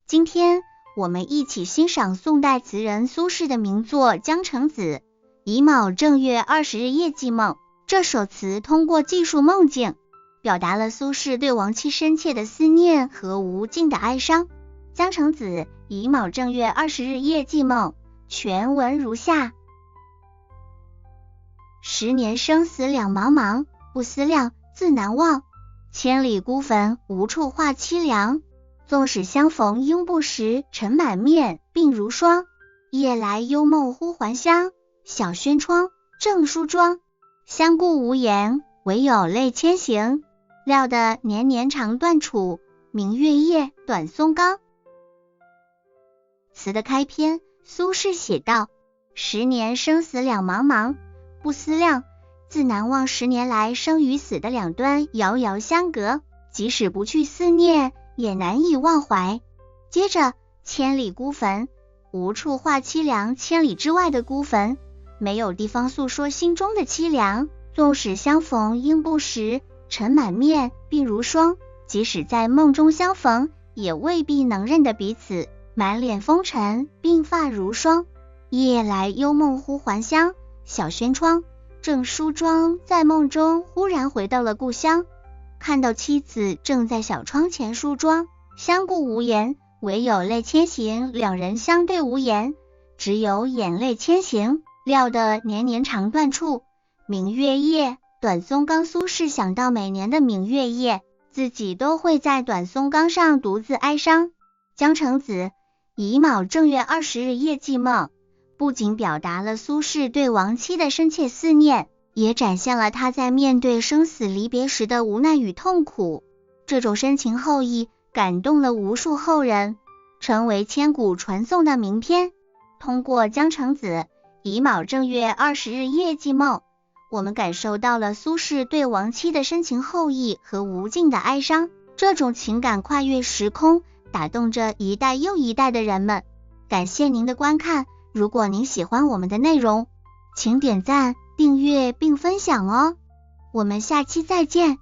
今天我们一起欣赏宋代词人苏轼的名作《江城子·乙卯正月20日夜寄梦》。这首词通过记述梦境，表达了苏轼对亡妻深切的思念和无尽的哀伤。江城子乙卯正月20日夜寄梦，全文如下：10年生死两茫茫，不思量，自难忘。千里孤坟，无处话凄凉。纵使相逢应不识，尘满面，鬓如霜。夜来幽梦忽还乡，小轩窗，正梳妆。相顾无言，唯有泪千行。料得年年肠断处，明月夜，短松冈。词的开篇，苏轼写道：10年生死两茫茫，不思量，自难忘。10年来生与死的两端遥遥相隔，即使不去思念，也难以忘怀。接着，千里孤坟，无处话凄凉。千里之外的孤坟，没有地方诉说心中的凄凉。纵使相逢应不识，尘满面，鬓如霜。即使在梦中相逢，也未必能认得彼此，满脸风尘，鬓发如霜。夜来幽梦忽还乡，小轩窗，正梳妆。在梦中忽然回到了故乡，看到妻子正在小窗前梳妆，相顾无言，唯有泪千行。两人相对无言，只有眼泪千行。料得年年肠断处，明月夜，短松冈。苏轼想到每年的明月夜，自己都会在短松冈上独自哀伤。江城子乙卯正月20日夜寄梦，不仅表达了苏轼对亡妻的深切思念，也展现了他在面对生死离别时的无奈与痛苦。这种深情厚谊感动了无数后人，成为千古传颂的名篇。通过江城子乙卯正月20日夜寄梦，我们感受到了苏轼对亡妻的深情厚谊和无尽的哀伤。这种情感跨越时空，打动着一代又一代的人们。感谢您的观看，如果您喜欢我们的内容，请点赞、订阅并分享哦。我们下期再见。